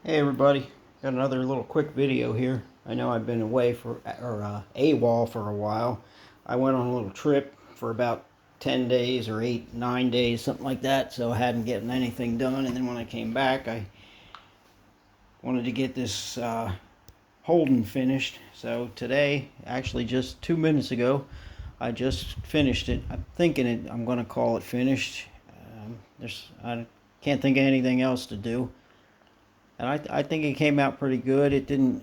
Hey everybody, got another little quick video here. I know I've been away AWOL for a while. I went on a little trip for about 10 days or 9 days, something like that, so I hadn't gotten anything done. And then when I came back, I wanted to get this Holden finished. So today, actually just 2 minutes ago, I just finished it. I'm going to call it finished. I can't think of anything else to do. And I think it came out pretty good.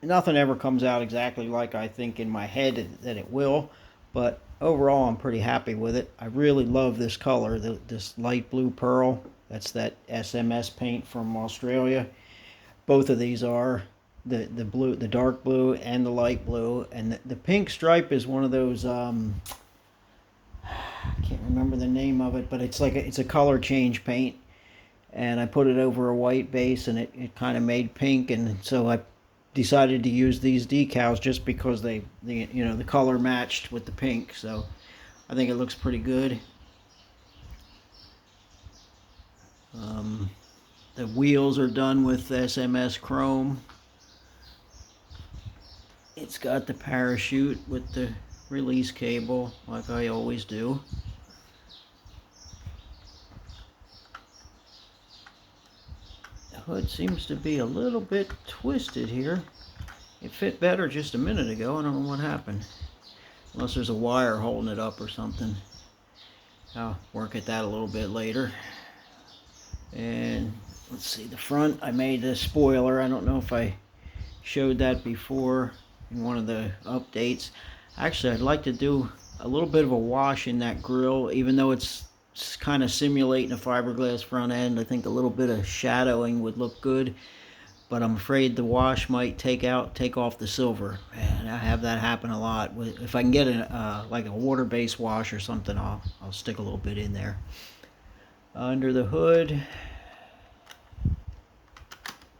Nothing ever comes out exactly like I think in my head that it will, but overall I'm pretty happy with it. I really love this color, this light blue pearl. That's that SMS paint from Australia. Both of these are the blue, the dark blue and the light blue, and the pink stripe is one of those I can't remember the name of it, but it's a color change paint. And I put it over a white base, and it kind of made pink, and so I decided to use these decals just because the color matched with the pink. So I think it looks pretty good. The wheels are done with SMS chrome. It's got the parachute with the release cable like I always do. Hood seems to be a little bit twisted here. It fit better just a minute ago. I don't know what happened. Unless there's a wire holding it up or something. I'll work at that a little bit later. And let's see, the front, I made a spoiler. I don't know if I showed that before in one of the updates. Actually, I'd like to do a little bit of a wash in that grill, even though it's kind of simulating a fiberglass front end. I think a little bit of shadowing would look good, but I'm afraid the wash might take off the silver, and I have that happen a lot. If I can get like a water-based wash or something, I'll stick a little bit in there. Under the hood,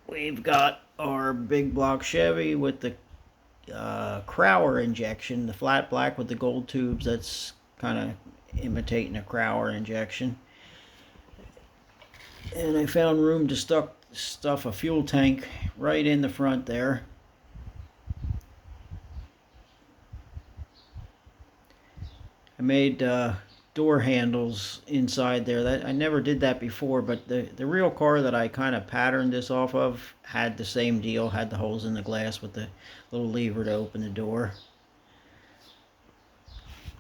we've got our big block Chevy with the Crower injection, the flat black with the gold tubes. That's kind of imitating a Crower injection. And I found room to stuff a fuel tank right in the front there. I made door handles inside there. That I never did that before, but the real car that I kind of patterned this off of had the same deal, had the holes in the glass with the little lever to open the door.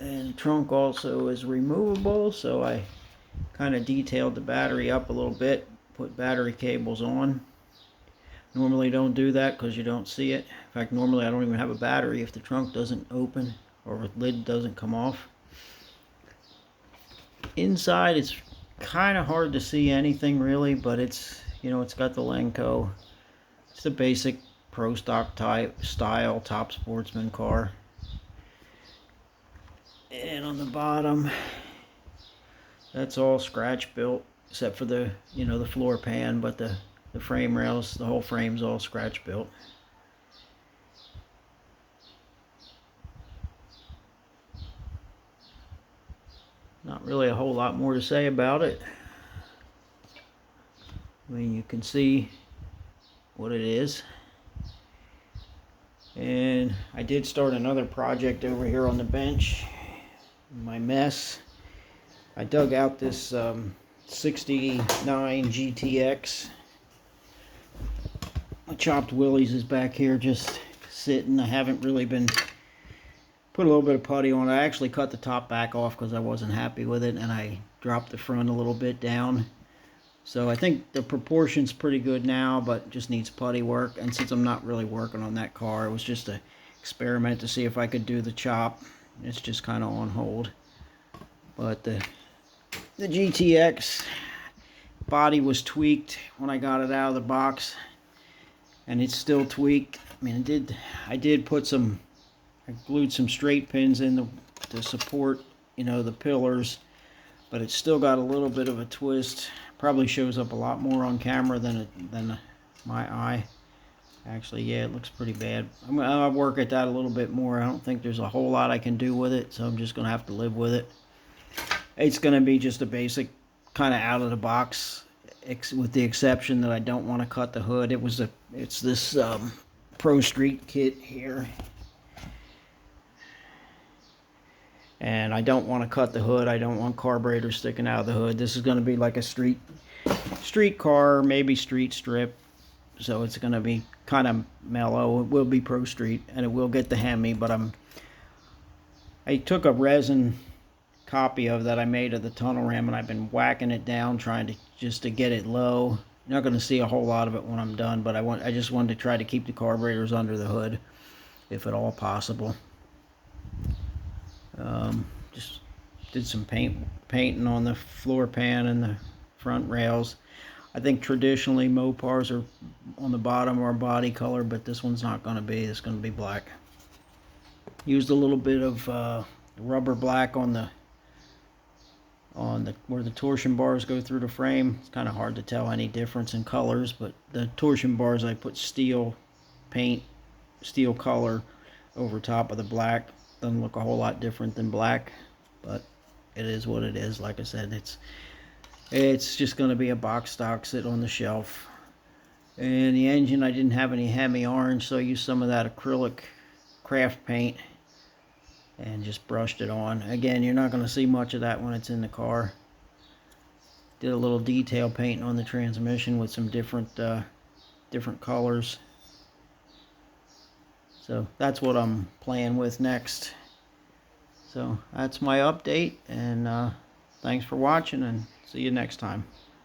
And the trunk also is removable, so I kind of detailed the battery up a little bit, put battery cables on. Normally don't do that because you don't see it. In fact, normally I don't even have a battery if the trunk doesn't open or the lid doesn't come off. Inside it's kind of hard to see anything really, but it's got the Lenco. It's the basic pro stock type style top sportsman car. And on the bottom, that's all scratch built except for the the floor pan, but the frame rails, the whole frame's all scratch built. Not really a whole lot more to say about it. I mean, you can see what it is. And I did start another project over here on the bench. My mess. I dug out this 69 GTX. My chopped willies is back here just sitting. I haven't really been put a little bit of putty on it. I actually cut the top back off because I wasn't happy with it, and I dropped the front a little bit down. So I think the proportion's pretty good now, but just needs putty work. And since I'm not really working on that car, it was just an experiment to see if I could do the chop. It's just kind of on hold. But the GTX body was tweaked when I got it out of the box, and it's still tweaked. I mean, I did put I glued some straight pins in to support, the pillars, but it's still got a little bit of a twist. Probably shows up a lot more on camera than my eye. Actually, yeah, it looks pretty bad. I'll work at that a little bit more. I don't think there's a whole lot I can do with it, so I'm just going to have to live with it. It's going to be just a basic kind of out of the box with the exception that I don't want to cut the hood. It's this Pro Street kit here. And I don't want to cut the hood. I don't want carburetors sticking out of the hood. This is going to be like a street car, maybe street strip. So it's going to be kind of mellow. It will be Pro Street, and it will get the Hemi, but I took a resin copy of that I made of the tunnel ram, and I've been whacking it down, trying to get it low. You're not going to see a whole lot of it when I'm done, but I just wanted to try to keep the carburetors under the hood, if at all possible. Just did some painting on the floor pan and the front rails. I think traditionally Mopars are on the bottom are body color, but this one's not going to be. It's going to be black. Used a little bit of rubber black on the where the torsion bars go through the frame. It's kind of hard to tell any difference in colors, but the torsion bars I put steel paint, steel color over top of the black. Doesn't look a whole lot different than black, but it is what it is. Like I said, it's just going to be a box stock, sit on the shelf. And the engine, I didn't have any Hemi orange, so I used some of that acrylic craft paint and just brushed it on. Again, you're not going to see much of that when it's in the car. Did a little detail painting on the transmission with some different colors. So that's what I'm playing with next. So that's my update, and thanks for watching, and see you next time.